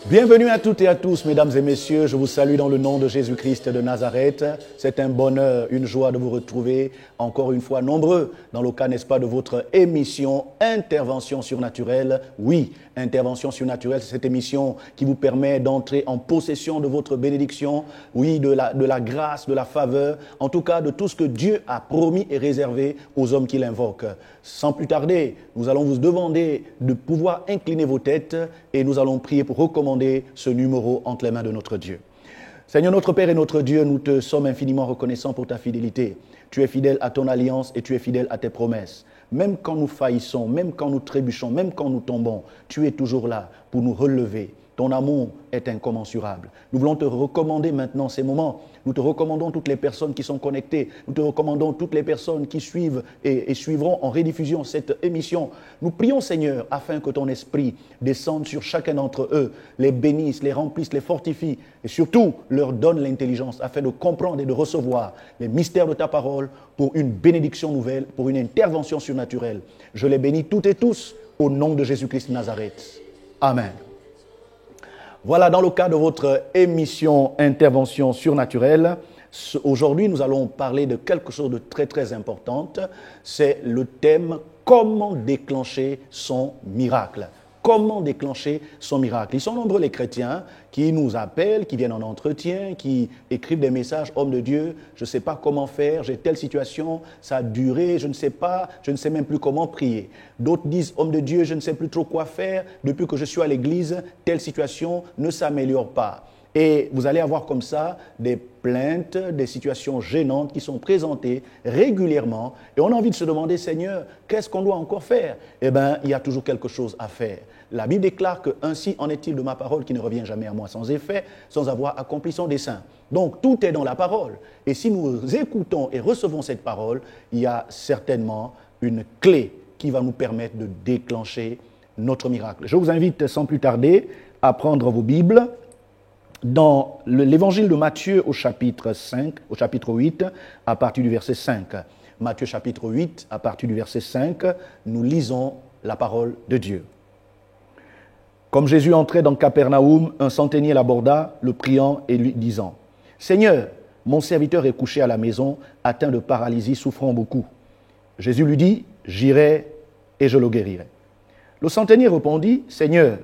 Bienvenue à toutes et à tous, mesdames et messieurs. Je vous salue dans le nom de Jésus-Christ de Nazareth. C'est un bonheur, une joie de vous retrouver encore une fois nombreux dans le cas, n'est-ce pas, de votre émission Intervention surnaturelle. Oui, Intervention surnaturelle, c'est cette émission qui vous permet d'entrer en possession de votre bénédiction, oui, de la grâce, de la faveur, en tout cas de tout ce que Dieu a promis et réservé aux hommes qui l'invoquent. Sans plus tarder, nous allons vous demander de pouvoir incliner vos têtes et nous allons prier pour recommander ce numéro entre les mains de notre Dieu. Seigneur notre Père et notre Dieu, nous te sommes infiniment reconnaissants pour ta fidélité. Tu es fidèle à ton alliance et tu es fidèle à tes promesses. Même quand nous faillissons, même quand nous trébuchons, même quand nous tombons, tu es toujours là pour nous relever. Ton amour est incommensurable. Nous voulons te recommander maintenant ces moments. Nous te recommandons toutes les personnes qui sont connectées. Nous te recommandons toutes les personnes qui suivent et suivront en rediffusion cette émission. Nous prions, Seigneur, afin que ton esprit descende sur chacun d'entre eux, les bénisse, les remplisse, les fortifie et surtout leur donne l'intelligence afin de comprendre et de recevoir les mystères de ta parole pour une bénédiction nouvelle, pour une intervention surnaturelle. Je les bénis toutes et tous au nom de Jésus-Christ de Nazareth. Amen. Voilà, dans le cadre de votre émission Intervention surnaturelle, aujourd'hui nous allons parler de quelque chose de très très important. C'est le thème « Comment déclencher son miracle ?» Comment déclencher son miracle? Ils sont nombreux les chrétiens qui nous appellent, qui viennent en entretien, qui écrivent des messages, homme de Dieu, je ne sais pas comment faire, j'ai telle situation, ça a duré, je ne sais pas, je ne sais même plus comment prier. D'autres disent, homme de Dieu, je ne sais plus trop quoi faire, depuis que je suis à l'église, telle situation ne s'améliore pas. Et vous allez avoir comme ça des plaintes, des situations gênantes qui sont présentées régulièrement. Et on a envie de se demander, Seigneur, qu'est-ce qu'on doit encore faire? Eh bien, il y a toujours quelque chose à faire. La Bible déclare que ainsi en est-il de ma parole qui ne revient jamais à moi sans effet, sans avoir accompli son dessein. Donc, tout est dans la parole. Et si nous écoutons et recevons cette parole, il y a certainement une clé qui va nous permettre de déclencher notre miracle. Je vous invite sans plus tarder à prendre vos Bibles. Dans l'évangile de Matthieu au chapitre 8, à partir du verset 5. Matthieu chapitre 8, à partir du verset 5, nous lisons la parole de Dieu. Comme Jésus entrait dans Capernaum, un centenier l'aborda, le priant et lui disant « Seigneur, mon serviteur est couché à la maison, atteint de paralysie, souffrant beaucoup. » Jésus lui dit « J'irai et je le guérirai. » Le centenier répondit « Seigneur,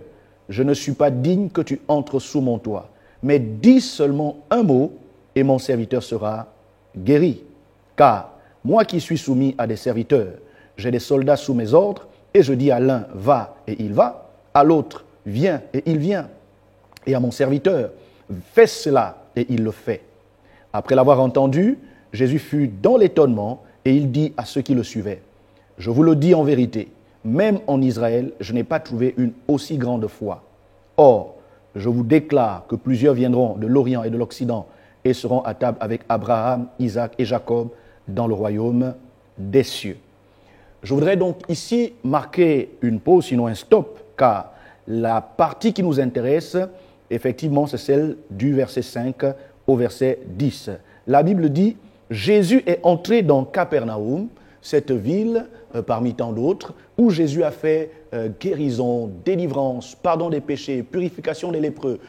je ne suis pas digne que tu entres sous mon toit. Mais dis seulement un mot et mon serviteur sera guéri. Car moi qui suis soumis à des serviteurs, j'ai des soldats sous mes ordres et je dis à l'un « va » et il va, à l'autre « viens » et il vient, et à mon serviteur « fais cela » et il le fait. Après l'avoir entendu, Jésus fut dans l'étonnement et il dit à ceux qui le suivaient « Je vous le dis en vérité, même en Israël, je n'ai pas trouvé une aussi grande foi. Or, je vous déclare que plusieurs viendront de l'Orient et de l'Occident et seront à table avec Abraham, Isaac et Jacob dans le royaume des cieux. » Je voudrais donc ici marquer une pause, sinon un stop, car la partie qui nous intéresse, effectivement, c'est celle du verset 5 au verset 10. La Bible dit « Jésus est entré dans Capernaum, cette ville, parmi tant d'autres, où Jésus a fait guérison, délivrance, pardon des péchés, purification des lépreux,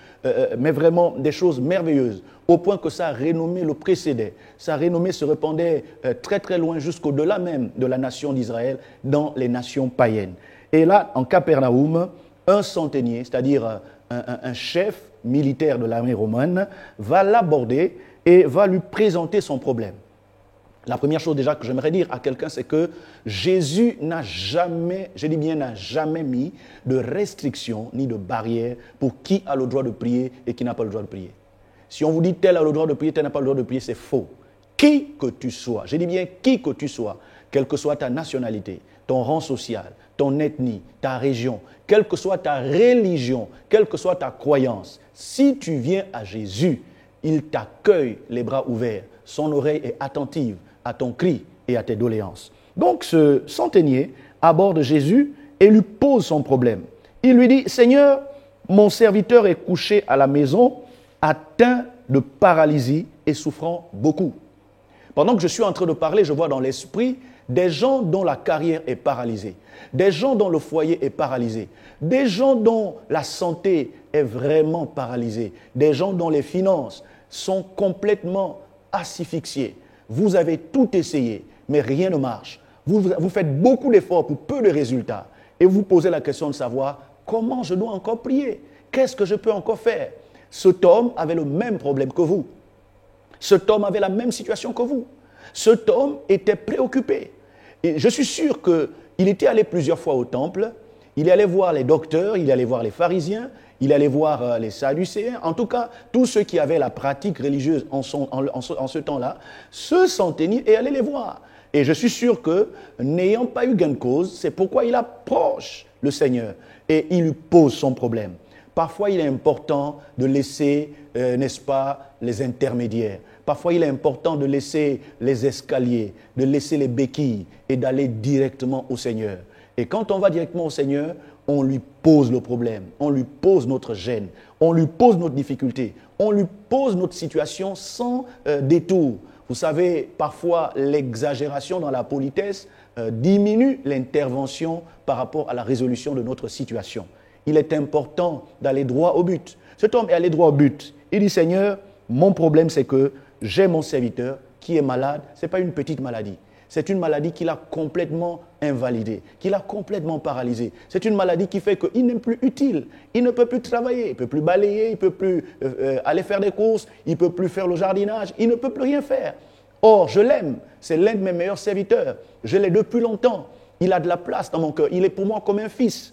mais vraiment des choses merveilleuses, au point que sa renommée le précédait. Sa renommée se répandait très très loin, jusqu'au-delà même de la nation d'Israël, dans les nations païennes. Et là, en Capernaum, un centenier, c'est-à-dire un chef militaire de l'armée romaine, va l'aborder et va lui présenter son problème. La première chose déjà que j'aimerais dire à quelqu'un, c'est que Jésus n'a jamais, je dis bien n'a jamais mis de restrictions ni de barrières pour qui a le droit de prier et qui n'a pas le droit de prier. Si on vous dit tel a le droit de prier, tel n'a pas le droit de prier, c'est faux. Qui que tu sois, je dis bien qui que tu sois, quelle que soit ta nationalité, ton rang social, ton ethnie, ta région, quelle que soit ta religion, quelle que soit ta croyance, si tu viens à Jésus, il t'accueille les bras ouverts, son oreille est attentive à ton cri et à tes doléances. Donc ce centenier aborde Jésus et lui pose son problème. Il lui dit « Seigneur, mon serviteur est couché à la maison, atteint de paralysie et souffrant beaucoup. » Pendant que je suis en train de parler, je vois dans l'esprit des gens dont la carrière est paralysée, des gens dont le foyer est paralysé, des gens dont la santé est vraiment paralysée, des gens dont les finances sont complètement asphyxiées. Vous avez tout essayé, mais rien ne marche. Vous faites beaucoup d'efforts pour peu de résultats. Et vous posez la question de savoir comment je dois encore prier. Qu'est-ce que je peux encore faire? Cet homme avait le même problème que vous. Cet homme avait la même situation que vous. Cet homme était préoccupé. Et je suis sûr qu'il était allé plusieurs fois au temple. Il allait voir les docteurs, il allait voir les pharisiens, il allait voir les sadducéens. En tout cas, tous ceux qui avaient la pratique religieuse en ce temps-là se s'entenir et allaient les voir. Et je suis sûr que, n'ayant pas eu gain de cause, c'est pourquoi il approche le Seigneur et il lui pose son problème. Parfois, il est important de laisser, n'est-ce pas, les intermédiaires. Parfois, il est important de laisser les escaliers, de laisser les béquilles et d'aller directement au Seigneur. Et quand on va directement au Seigneur, on lui pose le problème, on lui pose notre gêne, on lui pose notre difficulté, on lui pose notre situation sans détour. Vous savez, parfois, l'exagération dans la politesse diminue l'intervention par rapport à la résolution de notre situation. Il est important d'aller droit au but. Cet homme est allé droit au but. Il dit, Seigneur, mon problème, c'est que j'ai mon serviteur qui est malade. Ce n'est pas une petite maladie. C'est une maladie qui l'a complètement invalidé, qui l'a complètement paralysé. C'est une maladie qui fait qu'il n'est plus utile. Il ne peut plus travailler, il ne peut plus balayer, il ne peut plus aller faire des courses, il ne peut plus faire le jardinage, il ne peut plus rien faire. Or, je l'aime, c'est l'un de mes meilleurs serviteurs. Je l'ai depuis longtemps. Il a de la place dans mon cœur. Il est pour moi comme un fils.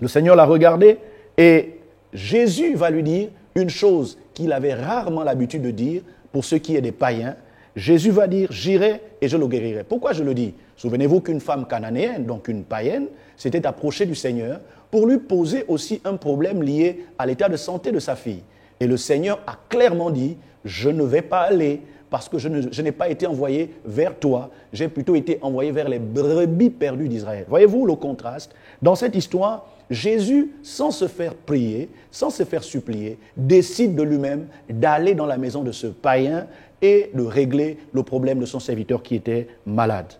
Le Seigneur l'a regardé et Jésus va lui dire une chose qu'il avait rarement l'habitude de dire pour ceux qui sont des païens. Jésus va dire, j'irai et je le guérirai. Pourquoi je le dis? Souvenez-vous qu'une femme cananéenne, donc une païenne, s'était approchée du Seigneur pour lui poser aussi un problème lié à l'état de santé de sa fille. Et le Seigneur a clairement dit, je ne vais pas aller parce que je n'ai pas été envoyé vers toi, j'ai plutôt été envoyé vers les brebis perdues d'Israël. Voyez-vous le contraste? Dans cette histoire, Jésus, sans se faire prier, sans se faire supplier, décide de lui-même d'aller dans la maison de ce païen et de régler le problème de son serviteur qui était malade.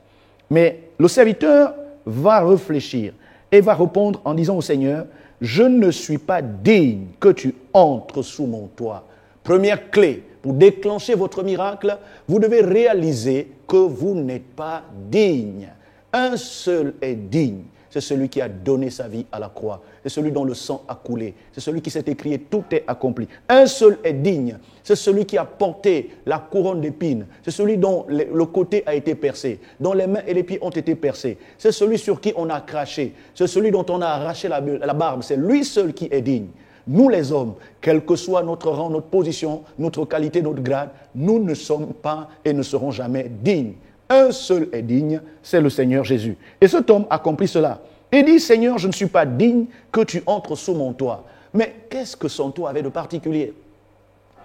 Mais le serviteur va réfléchir et va répondre en disant au Seigneur, « Je ne suis pas digne que tu entres sous mon toit. » Première clé, pour déclencher votre miracle, vous devez réaliser que vous n'êtes pas digne. Un seul est digne. C'est celui qui a donné sa vie à la croix. C'est celui dont le sang a coulé. C'est celui qui s'est écrié, tout est accompli. Un seul est digne. C'est celui qui a porté la couronne d'épines. C'est celui dont le côté a été percé, dont les mains et les pieds ont été percés. C'est celui sur qui on a craché. C'est celui dont on a arraché la barbe. C'est lui seul qui est digne. Nous les hommes, quel que soit notre rang, notre position, notre qualité, notre grade, nous ne sommes pas et ne serons jamais dignes. Un seul est digne, c'est le Seigneur Jésus. Et cet homme accomplit cela. Il dit, Seigneur, je ne suis pas digne que tu entres sous mon toit. Mais qu'est-ce que son toit avait de particulier?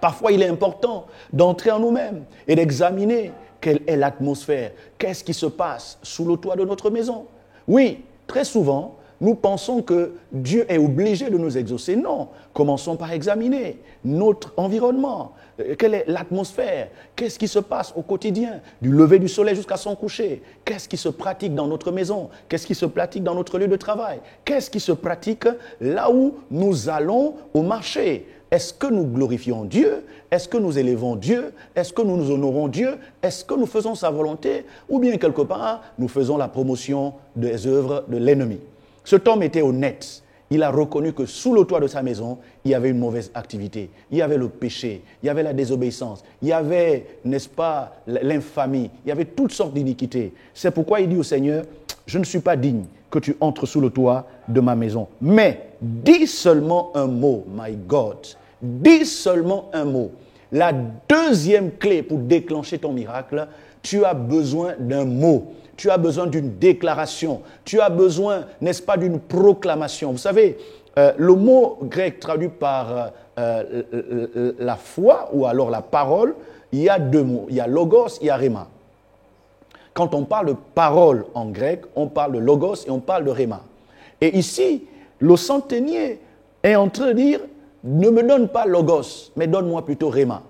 Parfois, il est important d'entrer en nous-mêmes et d'examiner quelle est l'atmosphère. Qu'est-ce qui se passe sous le toit de notre maison? Oui, très souvent, nous pensons que Dieu est obligé de nous exaucer. Non, commençons par examiner notre environnement. Quelle est l'atmosphère? Qu'est-ce qui se passe au quotidien? Du lever du soleil jusqu'à son coucher. Qu'est-ce qui se pratique dans notre maison? Qu'est-ce qui se pratique dans notre lieu de travail? Qu'est-ce qui se pratique là où nous allons au marché? Est-ce que nous glorifions Dieu? Est-ce que nous élevons Dieu? Est-ce que nous honorons Dieu? Est-ce que nous faisons sa volonté? Ou bien quelque part, nous faisons la promotion des œuvres de l'ennemi? Cet homme était honnête. Il a reconnu que sous le toit de sa maison, il y avait une mauvaise activité. Il y avait le péché, il y avait la désobéissance, il y avait, n'est-ce pas, l'infamie, il y avait toutes sortes d'iniquités. C'est pourquoi il dit au Seigneur, je ne suis pas digne que tu entres sous le toit de ma maison. Mais dis seulement un mot, my God. Dis seulement un mot. La deuxième clé pour déclencher ton miracle, tu as besoin d'un mot. Tu as besoin d'une déclaration. Tu as besoin, n'est-ce pas, d'une proclamation. Vous savez, le mot grec traduit par la foi ou alors la parole, il y a deux mots. Il y a logos, il y a rhéma. Quand on parle de parole en grec, on parle de logos et on parle de rhéma. Et ici, le centenier est en train de dire, ne me donne pas logos, mais donne-moi plutôt rhéma.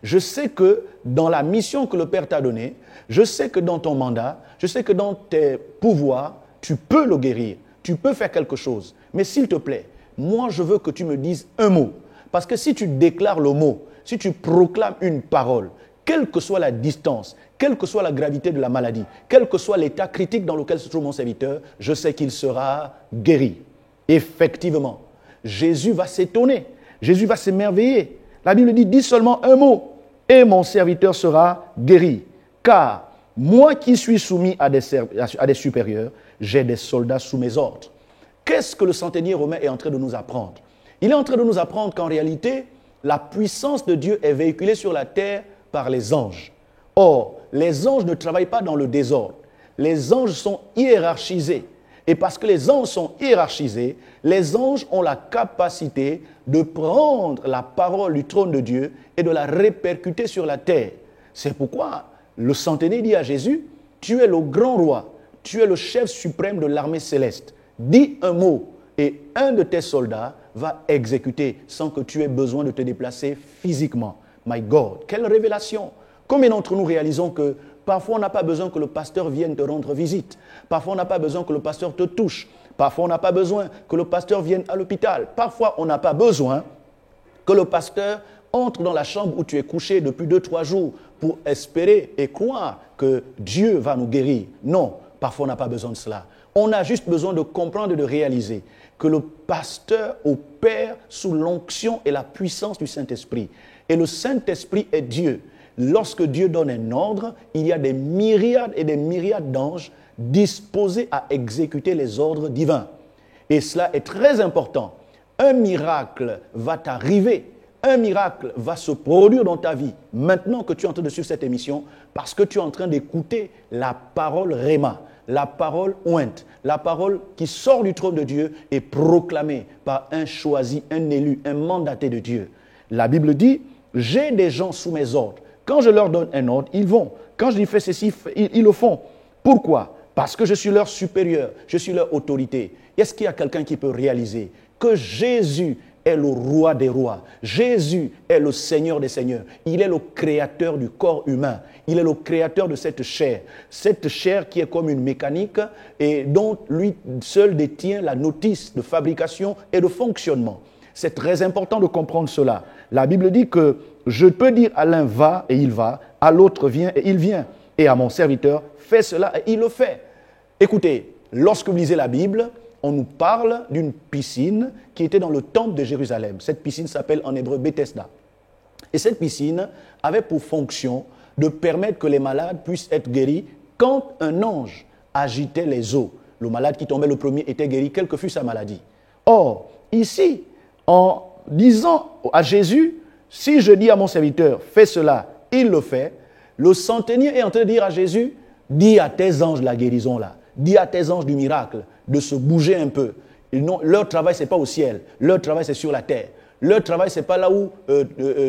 Je sais que dans la mission que le Père t'a donnée, je sais que dans ton mandat, je sais que dans tes pouvoirs, tu peux le guérir, tu peux faire quelque chose. Mais s'il te plaît, moi je veux que tu me dises un mot. Parce que si tu déclares le mot, si tu proclames une parole, quelle que soit la distance, quelle que soit la gravité de la maladie, quel que soit l'état critique dans lequel se trouve mon serviteur, je sais qu'il sera guéri. Effectivement, Jésus va s'étonner, Jésus va s'émerveiller. La Bible dit, dis seulement un mot et mon serviteur sera guéri. Car moi qui suis soumis à des supérieurs, j'ai des soldats sous mes ordres. Qu'est-ce que le centenier romain est en train de nous apprendre? Il est en train de nous apprendre qu'en réalité, la puissance de Dieu est véhiculée sur la terre par les anges. Or, les anges ne travaillent pas dans le désordre. Les anges sont hiérarchisés. Et parce que les anges sont hiérarchisés, les anges ont la capacité de prendre la parole du trône de Dieu et de la répercuter sur la terre. C'est pourquoi le centenier dit à Jésus, tu es le grand roi, tu es le chef suprême de l'armée céleste. Dis un mot et un de tes soldats va exécuter sans que tu aies besoin de te déplacer physiquement. My God, quelle révélation! Combien d'entre nous réalisons que parfois on n'a pas besoin que le pasteur vienne te rendre visite. Parfois on n'a pas besoin que le pasteur te touche. Parfois on n'a pas besoin que le pasteur vienne à l'hôpital. Parfois on n'a pas besoin que le pasteur entre dans la chambre où tu es couché depuis 2-3 jours pour espérer et croire que Dieu va nous guérir. Non, parfois on n'a pas besoin de cela. On a juste besoin de comprendre et de réaliser que le pasteur opère sous l'onction et la puissance du Saint-Esprit. Et le Saint-Esprit est Dieu. Lorsque Dieu donne un ordre, il y a des myriades et des myriades d'anges disposés à exécuter les ordres divins. Et cela est très important. Un miracle va t'arriver, un miracle va se produire dans ta vie, maintenant que tu es en train de suivre cette émission, parce que tu es en train d'écouter la parole Réma, la parole ointe, la parole qui sort du trône de Dieu et proclamée par un choisi, un élu, un mandaté de Dieu. La Bible dit, j'ai des gens sous mes ordres. Quand je leur donne un ordre, ils vont. Quand je dis fais ceci, ils le font. Pourquoi? Parce que je suis leur supérieur, je suis leur autorité. Est-ce qu'il y a quelqu'un qui peut réaliser que Jésus est le roi des rois? Jésus est le Seigneur des seigneurs. Il est le créateur du corps humain. Il est le créateur de cette chair qui est comme une mécanique et dont lui seul détient la notice de fabrication et de fonctionnement. C'est très important de comprendre cela. La Bible dit que je peux dire à l'un va et il va, à l'autre viens et il vient. Et à mon serviteur fais cela et il le fait. Écoutez, lorsque vous lisez la Bible, on nous parle d'une piscine qui était dans le temple de Jérusalem. Cette piscine s'appelle en hébreu Bethesda. Et cette piscine avait pour fonction de permettre que les malades puissent être guéris quand un ange agitait les eaux. Le malade qui tombait le premier était guéri, quelle que fût sa maladie. Or, ici, en disant à Jésus, si je dis à mon serviteur, fais cela, il le fait, le centenier est en train de dire à Jésus, dis à tes anges la guérison là, dis à tes anges du miracle de se bouger un peu. Leur travail, ce n'est pas au ciel, leur travail, c'est sur la terre. Leur travail, ce n'est pas là où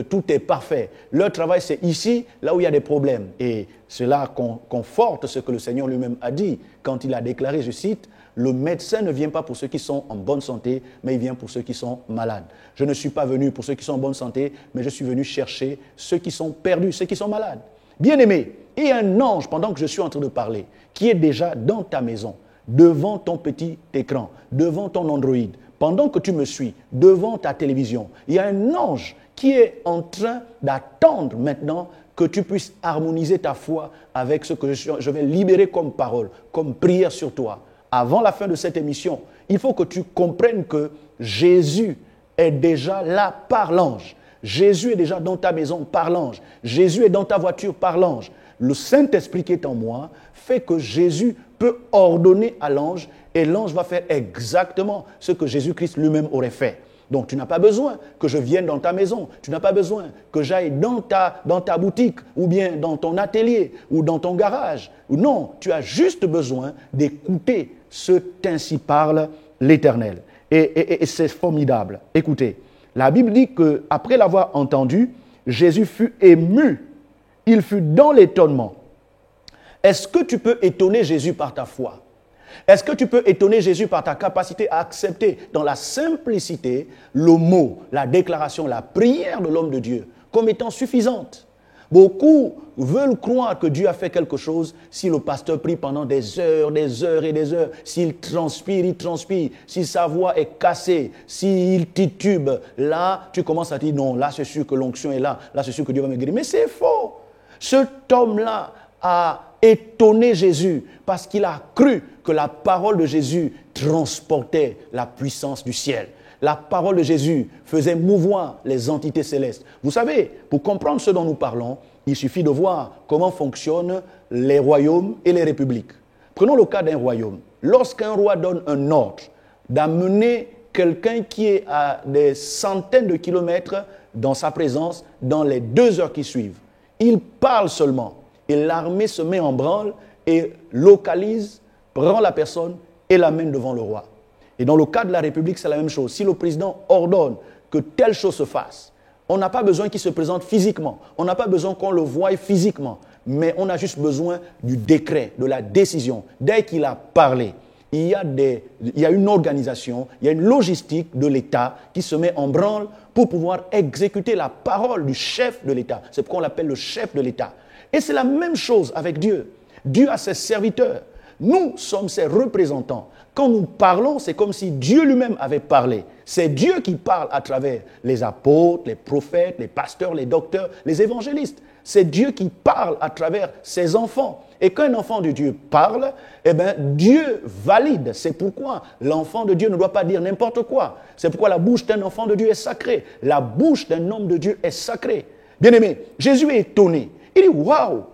tout est parfait. Leur travail, c'est ici, là où il y a des problèmes. Et cela conforte ce que le Seigneur lui-même a dit quand il a déclaré, je cite, « Le médecin ne vient pas pour ceux qui sont en bonne santé, mais il vient pour ceux qui sont malades. Je ne suis pas venu pour ceux qui sont en bonne santé, mais je suis venu chercher ceux qui sont perdus, ceux qui sont malades. » Bien-aimé, il y a un ange, pendant que je suis en train de parler, qui est déjà dans ta maison, devant ton petit écran, devant ton Android, pendant que tu me suis, devant ta télévision. Il y a un ange qui est en train d'attendre maintenant que tu puisses harmoniser ta foi avec ce que je vais libérer comme parole, comme prière sur toi. Avant la fin de cette émission, il faut que tu comprennes que Jésus est déjà là par l'ange. Jésus est déjà dans ta maison par l'ange. Jésus est dans ta voiture par l'ange. Le Saint-Esprit qui est en moi fait que Jésus peut ordonner à l'ange et l'ange va faire exactement ce que Jésus-Christ lui-même aurait fait. Donc tu n'as pas besoin que je vienne dans ta maison, tu n'as pas besoin que j'aille dans ta boutique ou bien dans ton atelier ou dans ton garage. Non, tu as juste besoin d'écouter ce qu'ainsi parle l'Éternel. Et c'est formidable. Écoutez, la Bible dit qu'après l'avoir entendu, Jésus fut ému. Il fut dans l'étonnement. Est-ce que tu peux étonner Jésus par ta foi? Est-ce que tu peux étonner Jésus par ta capacité à accepter dans la simplicité le mot, la déclaration, la prière de l'homme de Dieu? comme étant suffisante. Beaucoup veulent croire que Dieu a fait quelque chose si le pasteur prie pendant des heures et des heures, s'il transpire, il transpire, si sa voix est cassée, s'il titube. Là, tu commences à dire non, là c'est sûr que l'onction est là, là c'est sûr que Dieu va me guérir. Mais c'est faux. Cet homme-là a étonné Jésus parce qu'il a cru que la parole de Jésus transportait la puissance du ciel. La parole de Jésus faisait mouvoir les entités célestes. Vous savez, pour comprendre ce dont nous parlons, il suffit de voir comment fonctionnent les royaumes et les républiques. Prenons le cas d'un royaume. Lorsqu'un roi donne un ordre d'amener quelqu'un qui est à des centaines de kilomètres dans sa présence dans les 2 heures qui suivent, il parle seulement et l'armée se met en branle et localise, prend la personne et l'amène devant le roi. Et dans le cas de la République, c'est la même chose. Si le président ordonne que telle chose se fasse, on n'a pas besoin qu'il se présente physiquement. On n'a pas besoin qu'on le voie physiquement. Mais on a juste besoin du décret, de la décision. Dès qu'il a parlé, il y a une organisation, il y a une logistique de l'État qui se met en branle pour pouvoir exécuter la parole du chef de l'État. C'est pourquoi on l'appelle le chef de l'État. Et c'est la même chose avec Dieu. Dieu a ses serviteurs. Nous sommes ses représentants. Quand nous parlons, c'est comme si Dieu lui-même avait parlé. C'est Dieu qui parle à travers les apôtres, les prophètes, les pasteurs, les docteurs, les évangélistes. C'est Dieu qui parle à travers ses enfants. Et quand un enfant de Dieu parle, eh bien, Dieu valide. C'est pourquoi l'enfant de Dieu ne doit pas dire n'importe quoi. C'est pourquoi la bouche d'un enfant de Dieu est sacrée. La bouche d'un homme de Dieu est sacrée. Bien-aimé, Jésus est étonné. Il dit, waouh,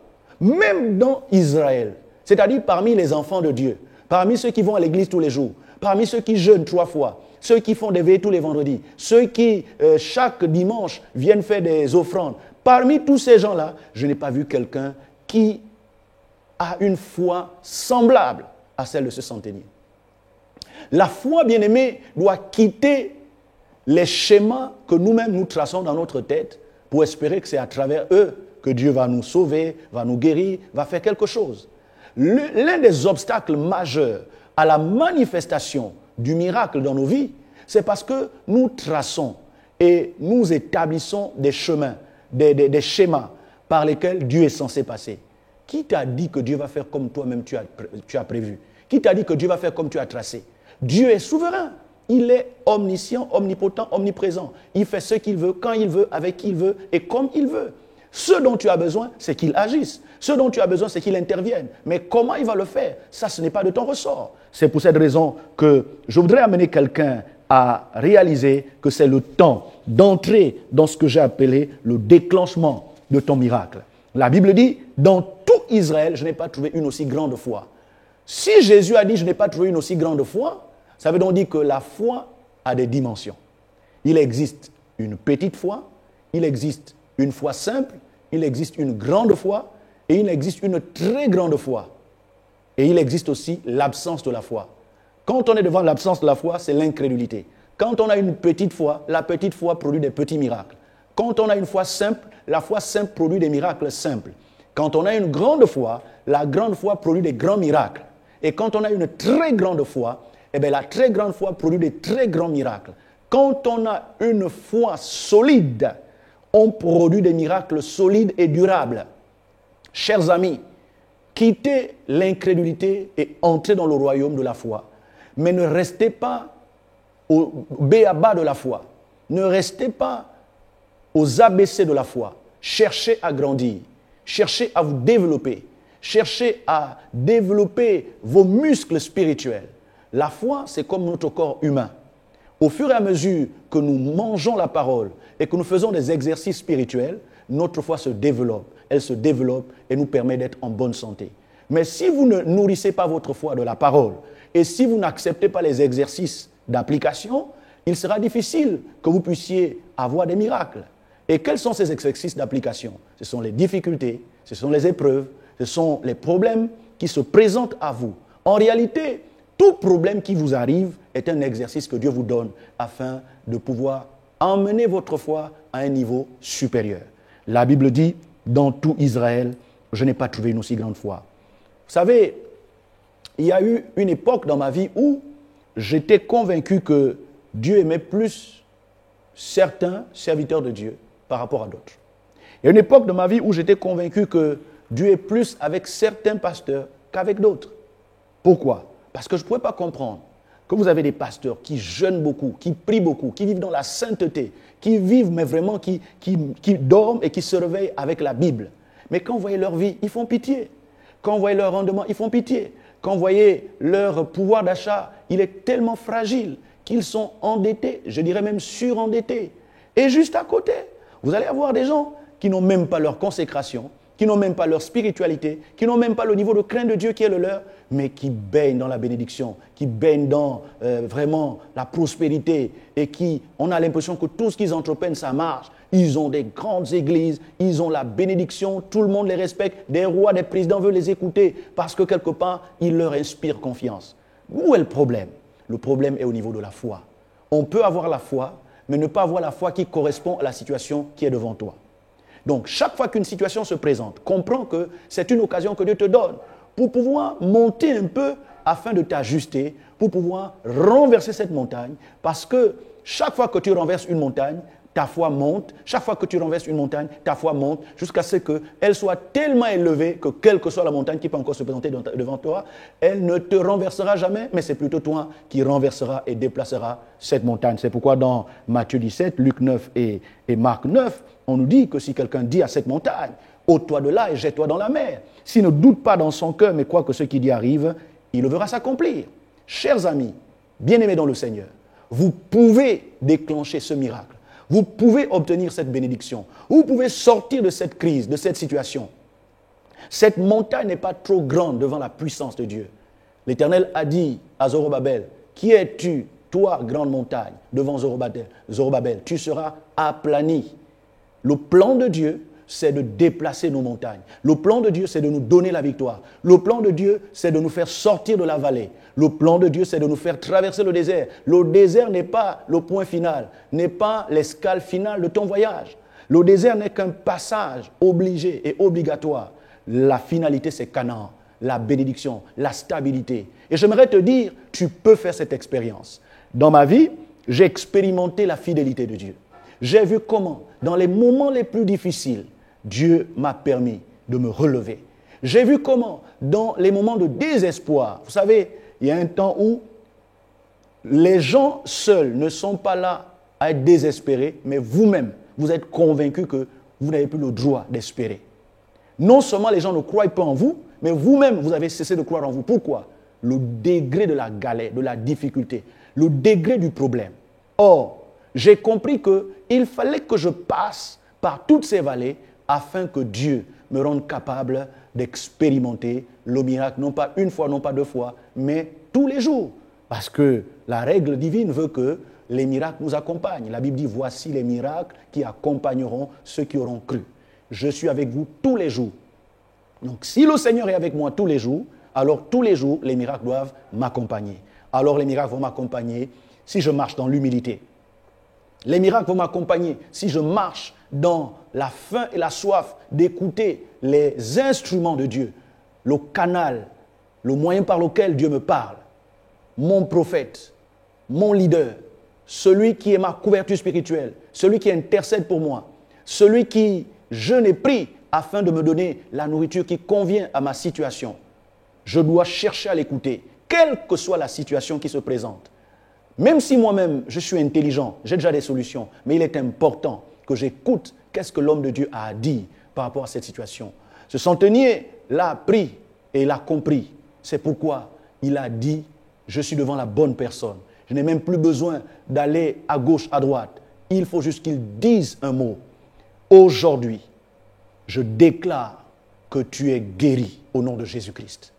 même dans Israël, c'est-à-dire parmi les enfants de Dieu, parmi ceux qui vont à l'église tous les jours, parmi ceux qui jeûnent 3 fois, ceux qui font des veillées tous les vendredis, ceux qui, chaque dimanche, viennent faire des offrandes, parmi tous ces gens-là, je n'ai pas vu quelqu'un qui a une foi semblable à celle de ce centenier. La foi, bien-aimée, doit quitter les schémas que nous-mêmes nous traçons dans notre tête pour espérer que c'est à travers eux que Dieu va nous sauver, va nous guérir, va faire quelque chose. L'un des obstacles majeurs à la manifestation du miracle dans nos vies, c'est parce que nous traçons et nous établissons des chemins, des schémas par lesquels Dieu est censé passer. Qui t'a dit que Dieu va faire comme toi-même tu as prévu? Qui t'a dit que Dieu va faire comme tu as tracé? Dieu est souverain. Il est omniscient, omnipotent, omniprésent. Il fait ce qu'il veut, quand il veut, avec qui il veut et comme il veut. Ce dont tu as besoin, c'est qu'il agisse. Ce dont tu as besoin, c'est qu'il intervienne. Mais comment il va le faire? Ça, ce n'est pas de ton ressort. C'est pour cette raison que je voudrais amener quelqu'un à réaliser que c'est le temps d'entrer dans ce que j'ai appelé le déclenchement de ton miracle. La Bible dit, dans tout Israël, je n'ai pas trouvé une aussi grande foi. Si Jésus a dit, je n'ai pas trouvé une aussi grande foi, ça veut donc dire que la foi a des dimensions. Il existe une petite foi, il existe une foi simple, il existe une grande foi et il existe une très grande foi. Et il existe aussi l'absence de la foi. Quand on est devant l'absence de la foi, c'est l'incrédulité. Quand on a une petite foi, la petite foi produit des petits miracles. Quand on a une foi simple, la foi simple produit des miracles simples. Quand on a une grande foi, la grande foi produit des grands miracles. Et quand on a une très grande foi, eh bien, la très grande foi produit des très grands miracles. Quand on a une foi solide, on produit des miracles solides et durables. Chers amis, quittez l'incrédulité et entrez dans le royaume de la foi. Mais ne restez pas au b.a.-ba de la foi. Ne restez pas aux ABC de la foi. Cherchez à grandir. Cherchez à vous développer. Cherchez à développer vos muscles spirituels. La foi, c'est comme notre corps humain. Au fur et à mesure que nous mangeons la parole et que nous faisons des exercices spirituels, notre foi se développe. Elle se développe et nous permet d'être en bonne santé. Mais si vous ne nourrissez pas votre foi de la parole et si vous n'acceptez pas les exercices d'application, il sera difficile que vous puissiez avoir des miracles. Et quels sont ces exercices d'application? Ce sont les difficultés, ce sont les épreuves, ce sont les problèmes qui se présentent à vous. En réalité, tout problème qui vous arrive est un exercice que Dieu vous donne afin de pouvoir emmener votre foi à un niveau supérieur. La Bible dit, dans tout Israël, je n'ai pas trouvé une aussi grande foi. Vous savez, il y a eu une époque dans ma vie où j'étais convaincu que Dieu aimait plus certains serviteurs de Dieu par rapport à d'autres. Il y a une époque de ma vie où j'étais convaincu que Dieu est plus avec certains pasteurs qu'avec d'autres. Pourquoi? Parce que je ne pouvais pas comprendre que vous avez des pasteurs qui jeûnent beaucoup, qui prient beaucoup, qui vivent dans la sainteté, qui vivent, mais vraiment qui dorment et qui se réveillent avec la Bible. Mais quand vous voyez leur vie, ils font pitié. Quand vous voyez leur rendement, ils font pitié. Quand vous voyez leur pouvoir d'achat, il est tellement fragile qu'ils sont endettés, je dirais même surendettés. Et juste à côté, vous allez avoir des gens qui n'ont même pas leur consécration, qui n'ont même pas leur spiritualité, qui n'ont même pas le niveau de crainte de Dieu qui est le leur, mais qui baignent dans la bénédiction, qui baignent dans vraiment la prospérité et qui, on a l'impression que tout ce qu'ils entreprennent, ça marche. Ils ont des grandes églises, ils ont la bénédiction, tout le monde les respecte, des rois, des présidents veulent les écouter parce que quelque part, ils leur inspirent confiance. Où est le problème? Le problème est au niveau de la foi. On peut avoir la foi, mais ne pas avoir la foi qui correspond à la situation qui est devant toi. Donc, chaque fois qu'une situation se présente, comprends que c'est une occasion que Dieu te donne pour pouvoir monter un peu afin de t'ajuster, pour pouvoir renverser cette montagne, parce que chaque fois que tu renverses une montagne, ta foi monte. Chaque fois que tu renverses une montagne, ta foi monte jusqu'à ce qu'elle soit tellement élevée que quelle que soit la montagne qui peut encore se présenter devant toi, elle ne te renversera jamais, mais c'est plutôt toi qui renversera et déplacera cette montagne. C'est pourquoi dans Matthieu 17, Luc 9 et Marc 9, on nous dit que si quelqu'un dit à cette montagne, ôte-toi de là et jette-toi dans la mer, s'il ne doute pas dans son cœur, mais croit que ce qui dit arrive, il le verra s'accomplir. Chers amis, bien-aimés dans le Seigneur, vous pouvez déclencher ce miracle. Vous pouvez obtenir cette bénédiction. Vous pouvez sortir de cette crise, de cette situation. Cette montagne n'est pas trop grande devant la puissance de Dieu. L'Éternel a dit à Zorobabel, « Qui es-tu, toi, grande montagne, devant Zorobabel? Tu seras aplani. » Le plan de Dieu, c'est de déplacer nos montagnes. Le plan de Dieu, c'est de nous donner la victoire. Le plan de Dieu, c'est de nous faire sortir de la vallée. Le plan de Dieu, c'est de nous faire traverser le désert. Le désert n'est pas le point final, n'est pas l'escale finale de ton voyage. Le désert n'est qu'un passage obligé et obligatoire. La finalité, c'est Canaan, la bénédiction, la stabilité. Et j'aimerais te dire, tu peux faire cette expérience. Dans ma vie, j'ai expérimenté la fidélité de Dieu. J'ai vu comment, dans les moments les plus difficiles, Dieu m'a permis de me relever. J'ai vu comment, dans les moments de désespoir, vous savez, il y a un temps où les gens seuls ne sont pas là à être désespérés, mais vous-même, vous êtes convaincus que vous n'avez plus le droit d'espérer. Non seulement les gens ne croient pas en vous, mais vous-même, vous avez cessé de croire en vous. Pourquoi? Le degré de la galère, de la difficulté, le degré du problème. Or, j'ai compris qu'il fallait que je passe par toutes ces vallées afin que Dieu me rende capable d'expérimenter le miracle, non pas une fois, non pas deux fois, mais tous les jours. Parce que la règle divine veut que les miracles nous accompagnent. La Bible dit, voici les miracles qui accompagneront ceux qui auront cru. Je suis avec vous tous les jours. Donc si le Seigneur est avec moi tous les jours, alors tous les jours, les miracles doivent m'accompagner. Alors les miracles vont m'accompagner si je marche dans l'humilité. Les miracles vont m'accompagner si je marche dans la faim et la soif d'écouter les instruments de Dieu, le canal, le moyen par lequel Dieu me parle, mon prophète, mon leader, celui qui est ma couverture spirituelle, celui qui intercède pour moi, celui qui jeûne et prie afin de me donner la nourriture qui convient à ma situation. Je dois chercher à l'écouter, quelle que soit la situation qui se présente. Même si moi-même, je suis intelligent, j'ai déjà des solutions, mais il est important que j'écoute qu'est-ce que l'homme de Dieu a à dire par rapport à cette situation. Ce centenier l'a pris et l'a compris. C'est pourquoi il a dit, je suis devant la bonne personne. Je n'ai même plus besoin d'aller à gauche, à droite. Il faut juste qu'il dise un mot. Aujourd'hui, je déclare que tu es guéri au nom de Jésus-Christ.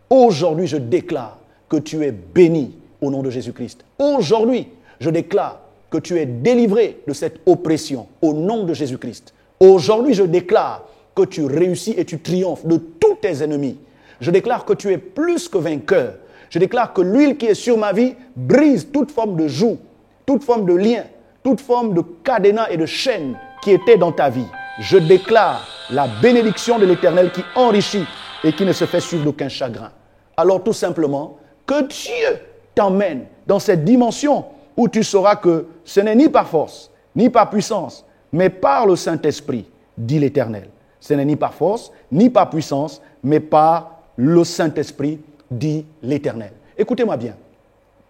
Aujourd'hui, je déclare que tu es béni au nom de Jésus-Christ. Aujourd'hui, je déclare que tu es délivré de cette oppression au nom de Jésus-Christ. Aujourd'hui, je déclare que tu réussis et tu triomphes de tous tes ennemis. Je déclare que tu es plus que vainqueur. Je déclare que l'huile qui est sur ma vie brise toute forme de joug, toute forme de lien, toute forme de cadenas et de chaînes qui étaient dans ta vie. Je déclare la bénédiction de l'Éternel qui enrichit et qui ne se fait suivre d'aucun chagrin. Alors tout simplement, que Dieu t'emmène dans cette dimension où tu sauras que ce n'est ni par force, ni par puissance, mais par le Saint-Esprit. dit l'Éternel. Ce n'est ni par force, ni par puissance, mais par le Saint-Esprit, dit l'Éternel. Écoutez-moi bien.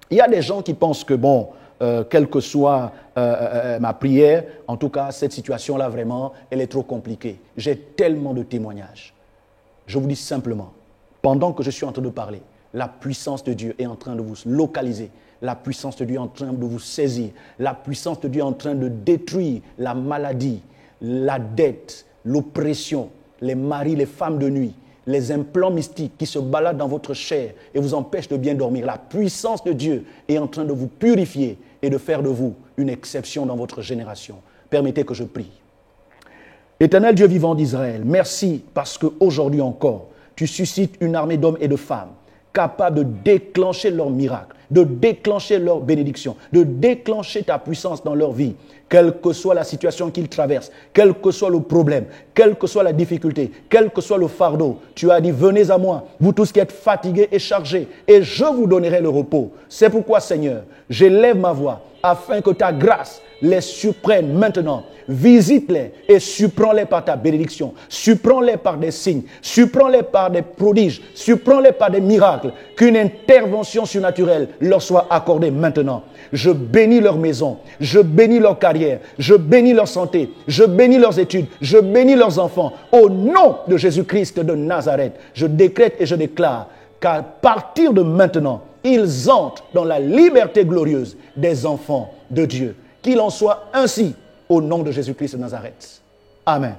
Il y a des gens qui pensent que, quelle que soit ma prière, en tout cas, cette situation-là, vraiment, elle est trop compliquée. J'ai tellement de témoignages. Je vous dis simplement, pendant que je suis en train de parler, la puissance de Dieu est en train de vous localiser. La puissance de Dieu est en train de vous saisir. La puissance de Dieu est en train de détruire la maladie, la dette, l'oppression, les maris, les femmes de nuit, les implants mystiques qui se baladent dans votre chair et vous empêchent de bien dormir. La puissance de Dieu est en train de vous purifier et de faire de vous une exception dans votre génération. Permettez que je prie. Éternel Dieu vivant d'Israël, merci parce qu'aujourd'hui encore, tu suscites une armée d'hommes et de femmes capables de déclencher leur miracle, de déclencher leur bénédiction, de déclencher ta puissance dans leur vie, quelle que soit la situation qu'ils traversent, quel que soit le problème, quelle que soit la difficulté, quel que soit le fardeau. Tu as dit, venez à moi, vous tous qui êtes fatigués et chargés, et je vous donnerai le repos. C'est pourquoi, Seigneur, j'élève ma voix afin que ta grâce les surprenne maintenant. Visite-les et surprends-les par ta bénédiction. Surprends-les par des signes. Surprends-les par des prodiges. Surprends-les par des miracles. Qu'une intervention surnaturelle leur soit accordée maintenant. Je bénis leur maison. Je bénis leur carrière. Je bénis leur santé. Je bénis leurs études. Je bénis leurs enfants. Au nom de Jésus-Christ de Nazareth, je décrète et je déclare qu'à partir de maintenant, ils entrent dans la liberté glorieuse des enfants de Dieu. Qu'il en soit ainsi au nom de Jésus-Christ de Nazareth. Amen.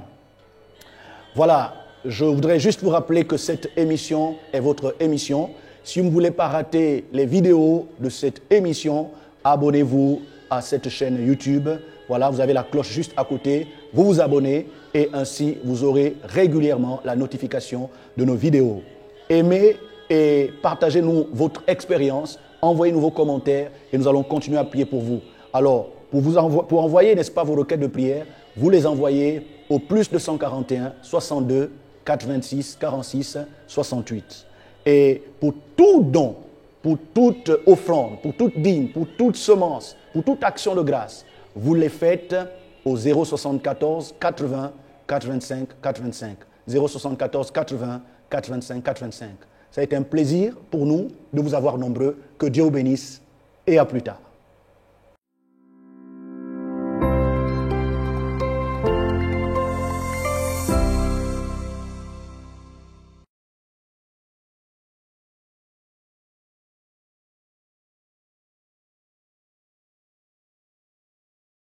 Voilà, je voudrais juste vous rappeler que cette émission est votre émission. Si vous ne voulez pas rater les vidéos de cette émission, abonnez-vous à cette chaîne YouTube. Voilà, vous avez la cloche juste à côté. Vous vous abonnez et ainsi vous aurez régulièrement la notification de nos vidéos. Aimez et partagez-nous votre expérience. Envoyez-nous vos commentaires et nous allons continuer à prier pour vous. Alors, pour envoyer, n'est-ce pas, vos requêtes de prière, vous les envoyez au plus 241 62 426 46 68. Et pour tout don, pour toute offrande, pour toute dîme, pour toute semence, pour toute action de grâce, vous les faites au 074 80 85 85. 074 80 85 85. Ça a été un plaisir pour nous de vous avoir nombreux. Que Dieu vous bénisse et à plus tard.